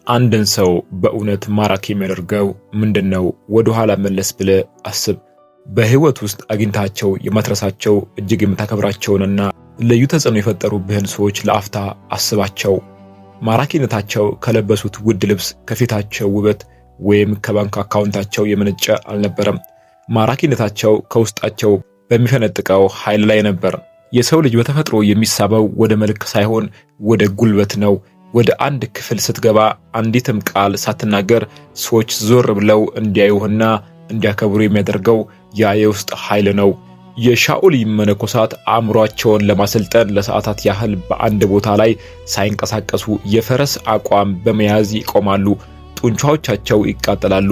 አንድን ሰው በእውነት ማራኪ የሚያደርገው ምንድነው? ወደ ኋላ መለስ ብለህ አስብ። በህይወት ውስጥ አግኝታቸው የማትረሳቸው እጅግ የምታከብራቸውንና ልዩ ተጽዕኖ የፈጠሩብህን ሰዎች ለአፍታ አስባቸው። ማራኪነታቸው ከለበሱት ውድ ልብስ፣ ከፊታቸው ውበት ወይም ከባንክ አካውንታቸው የመነጨ አልነበረም። ማራኪነታቸው ከውስጣቸው በሚፈነጥቀው ኃይል ላይ ነበር። የሰው ልጅ በተፈጥሮ የሚሳበው ወደ መልክ ሳይሆን ወደ ጉልበት ነው። ወደ አንድ ክፍል ስትገባ አንዲትም ቃል ሳትናገር ሰዎች ዞር ብለው እንዲያዩህና እንዲያከብሩ የሚያደርገው ያ የውስጥ ኃይል ነው። የሻኦሊ መነኮሳት አእምሯቸውን ለማሰልጠን ለሰዓታት ያህል በአንድ ቦታ ላይ ሳይንቀሳቀሱ የፈረስ አቋም በመያዝ ይቆማሉ። ጡንቻዎቻቸው ይቃጠላሉ፣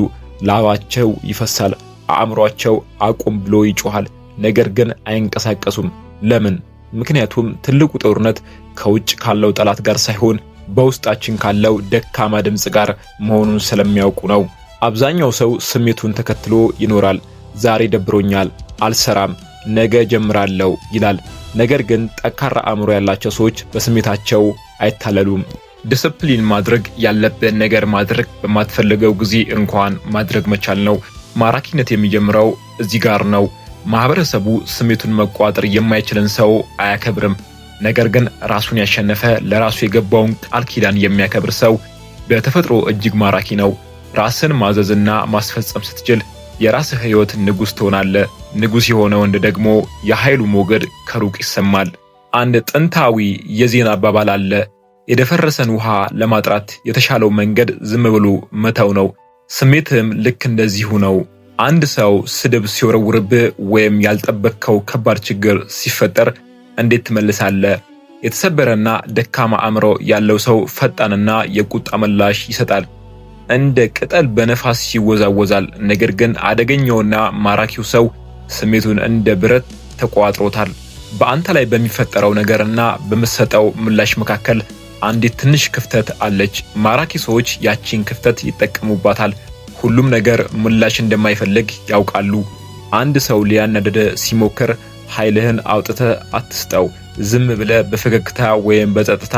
ላባቸው ይፈሳል፣ አእምሯቸው አቁም ብሎ ይጮሃል። ነገር ግን አይንቀሳቀሱም። ለምን? ምክንያቱም ትልቁ ጦርነት ከውጭ ካለው ጠላት ጋር ሳይሆን በውስጣችን ካለው ደካማ ድምጽ ጋር መሆኑን ስለሚያውቁ ነው። አብዛኛው ሰው ስሜቱን ተከትሎ ይኖራል። ዛሬ ደብሮኛል፣ አልሰራም፣ ነገ ጀምራለሁ ይላል። ነገር ግን ጠንካራ አእምሮ ያላቸው ሰዎች በስሜታቸው አይታለሉም። ዲስፕሊን ማድረግ ያለብን ነገር ማድረግ በማትፈልገው ጊዜ እንኳን ማድረግ መቻል ነው። ማራኪነት የሚጀምረው እዚህ ጋር ነው። ማህበረሰቡ ስሜቱን መቋጠር የማይችልን ሰው አያከብርም። ነገር ግን ራሱን ያሸነፈ ለራሱ የገባውን ቃል ኪዳን የሚያከብር ሰው በተፈጥሮ እጅግ ማራኪ ነው። ራስን ማዘዝና ማስፈጸም ስትችል የራስህ ህይወት ንጉስ ትሆናለህ። ንጉስ የሆነ ወንድ ደግሞ የኃይሉ ሞገድ ከሩቅ ይሰማል። አንድ ጥንታዊ የዜና አባባል አለ። የደፈረሰን ውሃ ለማጥራት የተሻለው መንገድ ዝም ብሎ መተው ነው። ስሜትህም ልክ እንደዚሁ ነው። አንድ ሰው ስድብ ሲወረውርብህ ወይም ያልጠበቅከው ከባድ ችግር ሲፈጠር እንዴት ትመልሳለህ? የተሰበረና ደካማ አእምሮ ያለው ሰው ፈጣንና የቁጣ ምላሽ ይሰጣል። እንደ ቅጠል በነፋስ ይወዛወዛል። ነገር ግን አደገኛውና ማራኪው ሰው ስሜቱን እንደ ብረት ተቋጥሮታል። በአንተ ላይ በሚፈጠረው ነገርና በምትሰጠው ምላሽ መካከል አንዲት ትንሽ ክፍተት አለች። ማራኪ ሰዎች ያቺን ክፍተት ይጠቀሙባታል። ሁሉም ነገር ምላሽ እንደማይፈልግ ያውቃሉ። አንድ ሰው ሊያናደደ ሲሞክር ኃይልህን አውጥተህ አትስጠው። ዝም ብለህ በፈገግታ ወይም በጸጥታ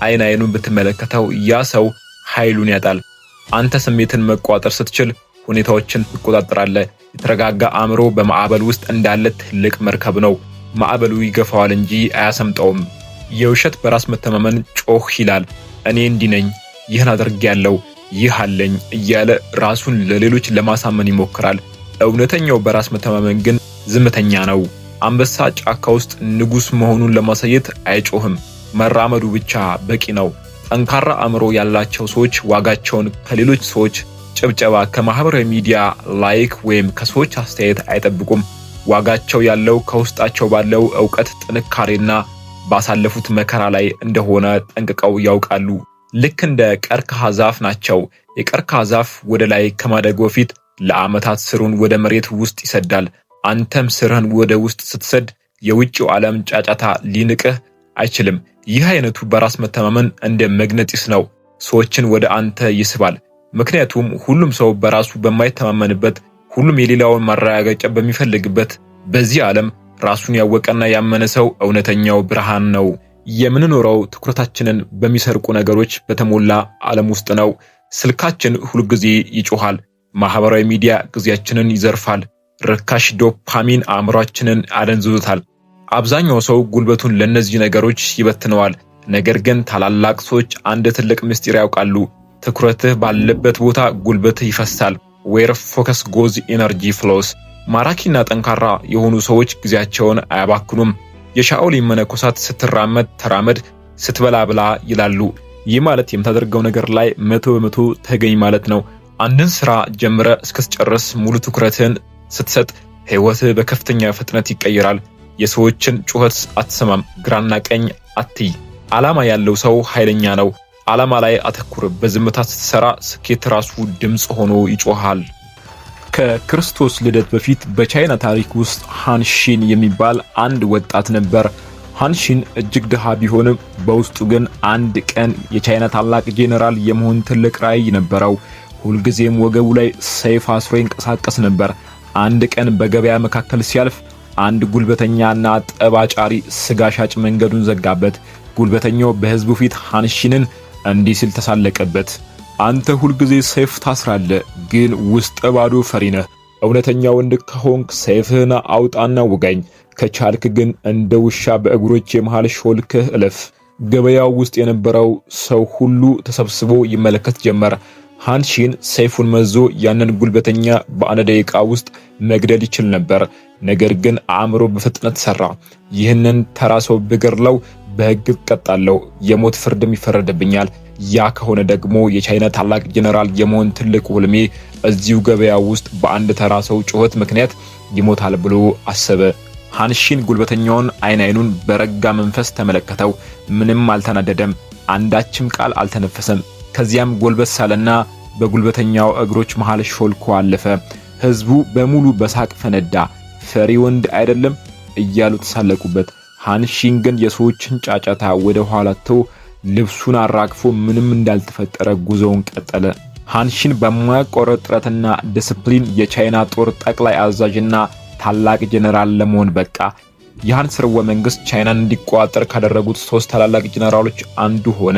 አይን አይኑን ብትመለከተው ያ ሰው ኃይሉን ያጣል። አንተ ስሜትን መቋጠር ስትችል ሁኔታዎችን ትቆጣጠራለህ። የተረጋጋ አእምሮ በማዕበል ውስጥ እንዳለ ትልቅ መርከብ ነው። ማዕበሉ ይገፋዋል እንጂ አያሰምጠውም። የውሸት በራስ መተማመን ጮህ ይላል። እኔ እንዲህ ነኝ፣ ይህን አድርጌያለሁ፣ ይህ አለኝ እያለ ራሱን ለሌሎች ለማሳመን ይሞክራል። እውነተኛው በራስ መተማመን ግን ዝምተኛ ነው። አንበሳ ጫካ ውስጥ ንጉስ መሆኑን ለማሳየት አይጮህም። መራመዱ ብቻ በቂ ነው። ጠንካራ አእምሮ ያላቸው ሰዎች ዋጋቸውን ከሌሎች ሰዎች ጭብጨባ፣ ከማህበራዊ ሚዲያ ላይክ ወይም ከሰዎች አስተያየት አይጠብቁም። ዋጋቸው ያለው ከውስጣቸው ባለው ዕውቀት፣ ጥንካሬና ባሳለፉት መከራ ላይ እንደሆነ ጠንቅቀው ያውቃሉ። ልክ እንደ ቀርከሃ ዛፍ ናቸው። የቀርከሃ ዛፍ ወደ ላይ ከማደጉ በፊት ለዓመታት ስሩን ወደ መሬት ውስጥ ይሰዳል። አንተም ስርህን ወደ ውስጥ ስትሰድ የውጭው ዓለም ጫጫታ ሊንቅህ አይችልም። ይህ አይነቱ በራስ መተማመን እንደ መግነጢስ ነው። ሰዎችን ወደ አንተ ይስባል። ምክንያቱም ሁሉም ሰው በራሱ በማይተማመንበት፣ ሁሉም የሌላውን ማረጋገጫ በሚፈልግበት በዚህ ዓለም ራሱን ያወቀና ያመነ ሰው እውነተኛው ብርሃን ነው። የምንኖረው ትኩረታችንን በሚሰርቁ ነገሮች በተሞላ ዓለም ውስጥ ነው። ስልካችን ሁልጊዜ ይጮሃል። ማህበራዊ ሚዲያ ጊዜያችንን ይዘርፋል። ርካሽ ዶፓሚን አእምሯችንን አደንዝዞታል። አብዛኛው ሰው ጉልበቱን ለነዚህ ነገሮች ይበትነዋል። ነገር ግን ታላላቅ ሰዎች አንድ ትልቅ ምስጢር ያውቃሉ። ትኩረትህ ባለበት ቦታ ጉልበትህ ይፈሳል። ዌር ፎከስ ጎዝ ኢነርጂ ፍሎስ። ማራኪና ጠንካራ የሆኑ ሰዎች ጊዜያቸውን አያባክኑም። የሻኦሊ መነኮሳት ስትራመድ ተራመድ፣ ስትበላ ብላ ይላሉ። ይህ ማለት የምታደርገው ነገር ላይ 100% ተገኝ ማለት ነው። አንድን ስራ ጀምረ እስክትጨርስ ሙሉ ትኩረትህን ስትሰጥ ህይወትህ በከፍተኛ ፍጥነት ይቀየራል። የሰዎችን ጩኸት አትሰማም። ግራና ቀኝ አትይ። ዓላማ ያለው ሰው ኃይለኛ ነው። ዓላማ ላይ አተኩር። በዝምታ ስትሰራ ስኬት ራሱ ድምጽ ሆኖ ይጮሃል። ከክርስቶስ ልደት በፊት በቻይና ታሪክ ውስጥ ሃንሺን የሚባል አንድ ወጣት ነበር። ሃንሺን እጅግ ድሃ ቢሆንም በውስጡ ግን አንድ ቀን የቻይና ታላቅ ጄኔራል የመሆን ትልቅ ራዕይ ነበረው። ሁልጊዜም ወገቡ ላይ ሰይፍ አስሮ ይንቀሳቀስ ነበር። አንድ ቀን በገበያ መካከል ሲያልፍ አንድ ጉልበተኛና ጠባጫሪ ስጋ ሻጭ መንገዱን ዘጋበት። ጉልበተኛው በህዝቡ ፊት ሃንሺንን እንዲህ ሲል ተሳለቀበት። አንተ ሁልጊዜ ሰይፍ ታስራለህ፣ ግን ውስጥ ባዶ ፈሪ ነህ። እውነተኛ ወንድ ከሆንክ ሰይፍህን አውጣና ውጋኝ፣ ከቻልክ ግን እንደ ውሻ በእግሮቼ መሃል ሾልክህ እለፍ። ገበያው ውስጥ የነበረው ሰው ሁሉ ተሰብስቦ ይመለከት ጀመር። ሃንሺን ሰይፉን መዞ ያንን ጉልበተኛ በአንድ ደቂቃ ውስጥ መግደል ይችል ነበር። ነገር ግን አእምሮ በፍጥነት ሰራ። ይህንን ተራ ሰው ብገድለው በሕግ እቀጣለሁ፣ የሞት ፍርድም ይፈረድብኛል። ያ ከሆነ ደግሞ የቻይና ታላቅ ጄኔራል የመሆን ትልቁ ህልሜ እዚሁ ገበያ ውስጥ በአንድ ተራ ሰው ጩኸት ምክንያት ይሞታል ብሎ አሰበ። ሃንሺን ጉልበተኛውን አይኑን በረጋ መንፈስ ተመለከተው። ምንም አልተናደደም፣ አንዳችም ቃል አልተነፈሰም። ከዚያም ጎልበስ አለና በጉልበተኛው እግሮች መሃል ሾልኮ አለፈ። ህዝቡ በሙሉ በሳቅ ፈነዳ። ፈሪ ወንድ አይደለም እያሉ ተሳለቁበት። ሃንሺን ግን የሰዎችን ጫጫታ ወደ ኋላ ተው ልብሱን አራግፎ ምንም እንዳልተፈጠረ ጉዞውን ቀጠለ። ሃንሺን በማያቋርጥ ጥረትና ዲስፕሊን የቻይና ጦር ጠቅላይ አዛዥና ታላቅ ጄኔራል ለመሆን በቃ። የሃን ስርወ መንግስት ቻይናን እንዲቆጣጠር ካደረጉት 3 ታላላቅ ጄኔራሎች አንዱ ሆነ።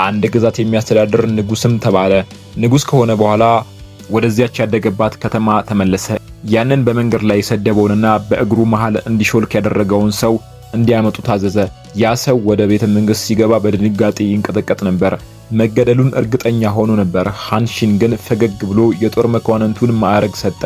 አንድ ግዛት የሚያስተዳድር ንጉስም ተባለ። ንጉስ ከሆነ በኋላ ወደዚያች ያደገባት ከተማ ተመለሰ። ያንን በመንገድ ላይ የሰደበውንና በእግሩ መሃል እንዲሾልክ ያደረገውን ሰው እንዲያመጡ ታዘዘ። ያ ሰው ወደ ቤተ መንግስት ሲገባ በድንጋጤ ይንቀጠቀጥ ነበር። መገደሉን እርግጠኛ ሆኖ ነበር። ሃንሺን ግን ፈገግ ብሎ የጦር መኳንንቱን ማዕረግ ሰጠ።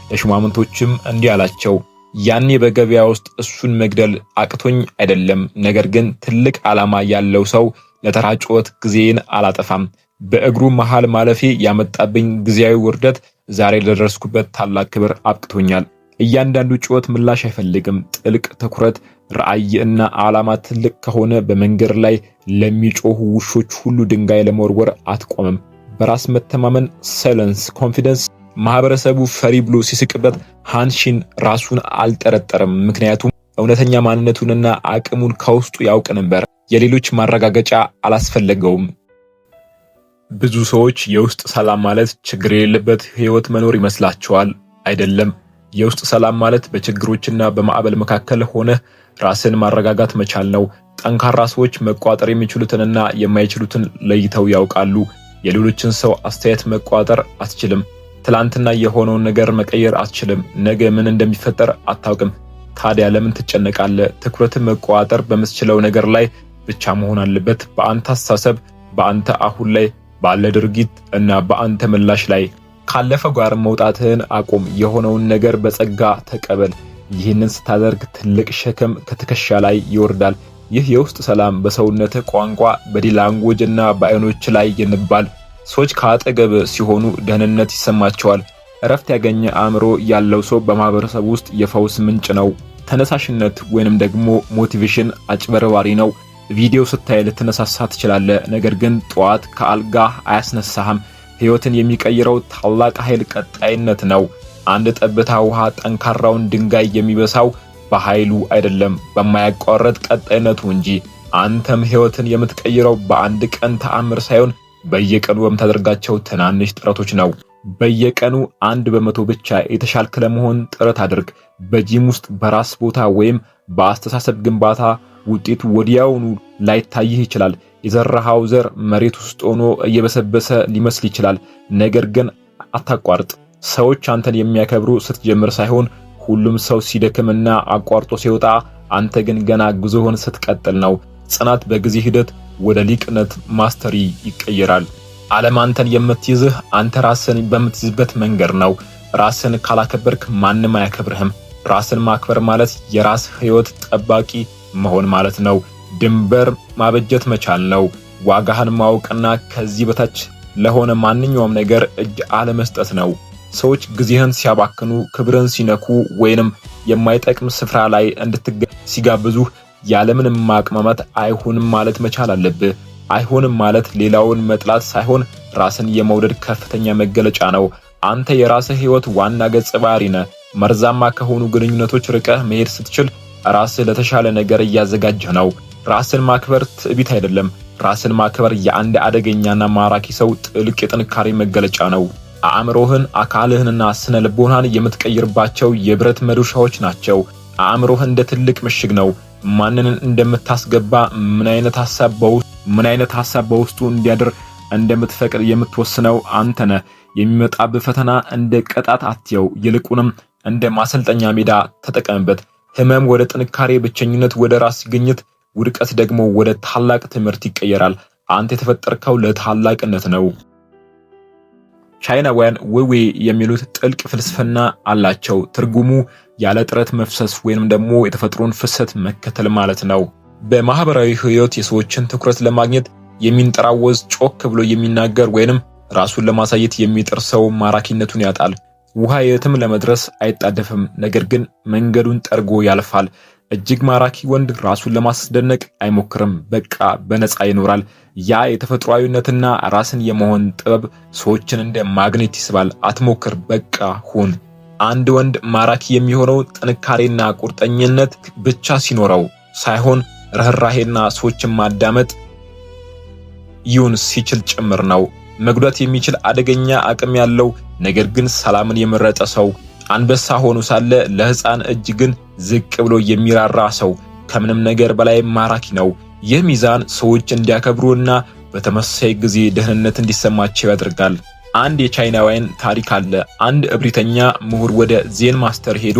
ለሹማምንቶችም እንዲህ አላቸው፣ ያኔ በገበያ ውስጥ እሱን መግደል አቅቶኝ አይደለም፣ ነገር ግን ትልቅ ዓላማ ያለው ሰው ለተራ ጩኸት ጊዜን አላጠፋም። በእግሩ መሃል ማለፌ ያመጣብኝ ጊዜያዊ ውርደት ዛሬ ለደረስኩበት ታላቅ ክብር አብቅቶኛል። እያንዳንዱ ጩኸት ምላሽ አይፈልግም። ጥልቅ ትኩረት፣ ራዕይ እና ዓላማ ትልቅ ከሆነ በመንገድ ላይ ለሚጮሁ ውሾች ሁሉ ድንጋይ ለመወርወር አትቆምም። በራስ መተማመን፣ ሳይለንስ፣ ኮንፊደንስ። ማህበረሰቡ ፈሪ ብሎ ሲስቅበት ሃንሺን ራሱን አልጠረጠረም። ምክንያቱም እውነተኛ ማንነቱንና አቅሙን ከውስጡ ያውቅ ነበር። የሌሎች ማረጋገጫ አላስፈለገውም። ብዙ ሰዎች የውስጥ ሰላም ማለት ችግር የሌለበት ህይወት መኖር ይመስላቸዋል። አይደለም። የውስጥ ሰላም ማለት በችግሮችና በማዕበል መካከል ሆነ ራስን ማረጋጋት መቻል ነው። ጠንካራ ሰዎች መቋጠር የሚችሉትንና የማይችሉትን ለይተው ያውቃሉ። የሌሎችን ሰው አስተያየት መቋጠር አትችልም። ትላንትና የሆነውን ነገር መቀየር አትችልም። ነገ ምን እንደሚፈጠር አታውቅም። ታዲያ ለምን ትጨነቃለህ? ትኩረትን መቋጠር በምትችለው ነገር ላይ ብቻ መሆን አለበት። በአንተ አስተሳሰብ፣ በአንተ አሁን ላይ ባለ ድርጊት እና በአንተ ምላሽ ላይ። ካለፈው ጋር መውጣትህን አቁም። የሆነውን ነገር በጸጋ ተቀበል። ይህንን ስታደርግ ትልቅ ሸክም ከትከሻ ላይ ይወርዳል። ይህ የውስጥ ሰላም በሰውነትህ ቋንቋ፣ በዲ ላንጉዌጅ እና በአይኖች ላይ ይንባል። ሰዎች ከአጠገብ ሲሆኑ ደህንነት ይሰማቸዋል። እረፍት ያገኘ አእምሮ ያለው ሰው በማህበረሰብ ውስጥ የፈውስ ምንጭ ነው። ተነሳሽነት ወይንም ደግሞ ሞቲቬሽን አጭበርባሪ ነው። ቪዲዮ ስታይ ልትነሳሳ ትችላለህ፣ ነገር ግን ጠዋት ከአልጋ አያስነሳህም። ህይወትን የሚቀይረው ታላቅ ኃይል ቀጣይነት ነው። አንድ ጠብታ ውሃ ጠንካራውን ድንጋይ የሚበሳው በኃይሉ አይደለም፣ በማያቋርጥ ቀጣይነቱ እንጂ። አንተም ህይወትን የምትቀይረው በአንድ ቀን ተአምር ሳይሆን በየቀኑ በምታደርጋቸው ትናንሽ ጥረቶች ነው። በየቀኑ 1% ብቻ የተሻልክ ለመሆን ጥረት አድርግ። በጂም ውስጥ በራስ ቦታ ወይም በአስተሳሰብ ግንባታ ውጤቱ ወዲያውኑ ላይታይህ ይችላል። የዘራሃው ዘር መሬት ውስጥ ሆኖ እየበሰበሰ ሊመስል ይችላል። ነገር ግን አታቋርጥ። ሰዎች አንተን የሚያከብሩ ስትጀምር ሳይሆን ሁሉም ሰው ሲደክምና አቋርጦ ሲወጣ፣ አንተ ግን ገና ጉዞህን ስትቀጥል ነው። ጽናት በጊዜ ሂደት ወደ ሊቅነት ማስተሪ ይቀየራል። ዓለም አንተን የምትይዝህ አንተ ራስን በምትይዝበት መንገድ ነው። ራስን ካላከበርክ ማንም አያከብርህም። ራስን ማክበር ማለት የራስ ህይወት ጠባቂ መሆን ማለት ነው። ድንበር ማበጀት መቻል ነው። ዋጋህን ማወቅና ከዚህ በታች ለሆነ ማንኛውም ነገር እጅ አለመስጠት ነው። ሰዎች ጊዜህን ሲያባክኑ፣ ክብርን ሲነኩ ወይንም የማይጠቅም ስፍራ ላይ እንድትገኝ ሲጋብዙህ ያለምንም ማቅማማት አይሆንም ማለት መቻል አለብህ። አይሆንም ማለት ሌላውን መጥላት ሳይሆን ራስን የመውደድ ከፍተኛ መገለጫ ነው። አንተ የራስህ ህይወት ዋና ገጸ ባህሪ ነህ። መርዛማ ከሆኑ ግንኙነቶች ርቀህ መሄድ ስትችል ራስህ ለተሻለ ነገር እያዘጋጀህ ነው። ራስን ማክበር ትዕቢት አይደለም። ራስን ማክበር የአንድ አደገኛና ማራኪ ሰው ጥልቅ የጥንካሬ መገለጫ ነው። አእምሮህን፣ አካልህንና ስነ ልቦናን የምትቀይርባቸው የብረት መዶሻዎች ናቸው። አእምሮህ እንደ ትልቅ ምሽግ ነው። ማንን እንደምታስገባ፣ ምን አይነት ሐሳብ በውስጡ እንዲያድር እንደምትፈቅድ የምትወስነው አንተ ነህ። የሚመጣብህ ፈተና እንደ ቅጣት አትየው፣ ይልቁንም እንደ ማሰልጠኛ ሜዳ ተጠቀምበት። ህመም ወደ ጥንካሬ፣ ብቸኝነት ወደ ራስ ግኝት፣ ውድቀት ደግሞ ወደ ታላቅ ትምህርት ይቀየራል። አንተ የተፈጠርከው ለታላቅነት ነው። ቻይናውያን ውዌ የሚሉት ጥልቅ ፍልስፍና አላቸው። ትርጉሙ ያለ ጥረት መፍሰስ ወይንም ደግሞ የተፈጥሮን ፍሰት መከተል ማለት ነው። በማህበራዊ ህይወት የሰዎችን ትኩረት ለማግኘት የሚንጠራወዝ፣ ጮክ ብሎ የሚናገር ወይንም ራሱን ለማሳየት የሚጥር ሰው ማራኪነቱን ያጣል። ውሃ የትም ለመድረስ አይጣደፍም፣ ነገር ግን መንገዱን ጠርጎ ያልፋል። እጅግ ማራኪ ወንድ ራሱን ለማስደነቅ አይሞክርም፣ በቃ በነፃ ይኖራል። ያ የተፈጥሯዊነትና ራስን የመሆን ጥበብ ሰዎችን እንደ ማግኔት ይስባል። አትሞክር፣ በቃ ሁን። አንድ ወንድ ማራኪ የሚሆነው ጥንካሬና ቁርጠኝነት ብቻ ሲኖረው ሳይሆን ርህራሄና ሰዎችን ማዳመጥ ይሁን ሲችል ጭምር ነው። መጉዳት የሚችል አደገኛ አቅም ያለው ነገር ግን ሰላምን የመረጠ ሰው፣ አንበሳ ሆኖ ሳለ ለሕፃን እጅ ግን ዝቅ ብሎ የሚራራ ሰው ከምንም ነገር በላይ ማራኪ ነው። ይህ ሚዛን ሰዎች እንዲያከብሩና በተመሳሳይ ጊዜ ደህንነት እንዲሰማቸው ያደርጋል። አንድ የቻይናውያን ታሪክ አለ። አንድ እብሪተኛ ምሁር ወደ ዜን ማስተር ሄዶ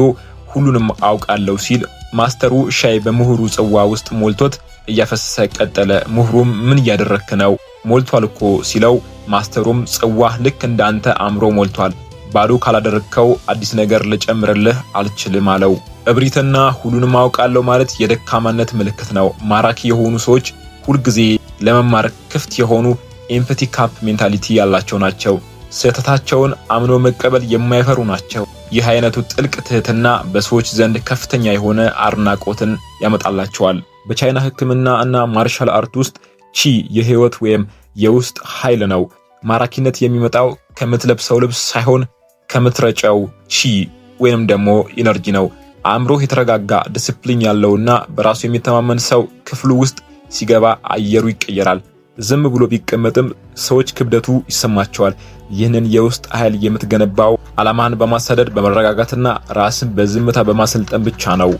ሁሉንም አውቃለሁ ሲል ማስተሩ ሻይ በምሁሩ ጽዋ ውስጥ ሞልቶት እያፈሰሰ ቀጠለ። ምሁሩም ምን እያደረክ ነው? ሞልቷል እኮ ሲለው ማስተሩም ጽዋህ ልክ እንዳንተ አምሮ ሞልቷል፣ ባዶ ካላደረከው አዲስ ነገር ልጨምርልህ አልችልም አለው። እብሪትና ሁሉንም አውቃለሁ ማለት የደካማነት ምልክት ነው። ማራኪ የሆኑ ሰዎች ሁልጊዜ ለመማር ክፍት የሆኑ ኤምፓቲ ካፕ ሜንታሊቲ ያላቸው ናቸው። ስህተታቸውን አምኖ መቀበል የማይፈሩ ናቸው። ይህ አይነቱ ጥልቅ ትህትና በሰዎች ዘንድ ከፍተኛ የሆነ አድናቆትን ያመጣላቸዋል። በቻይና ሕክምና እና ማርሻል አርት ውስጥ ቺ የህይወት ወይም የውስጥ ኃይል ነው። ማራኪነት የሚመጣው ከምትለብሰው ልብስ ሳይሆን ከምትረጨው ቺ ወይንም ደግሞ ኢነርጂ ነው። አእምሮህ የተረጋጋ ዲሲፕሊን ያለውና በራሱ የሚተማመን ሰው ክፍሉ ውስጥ ሲገባ አየሩ ይቀየራል። ዝም ብሎ ቢቀመጥም ሰዎች ክብደቱ ይሰማቸዋል። ይህንን የውስጥ ኃይል የምትገነባው ዓላማን በማሳደድ በመረጋጋትና ራስን በዝምታ በማሰልጠን ብቻ ነው።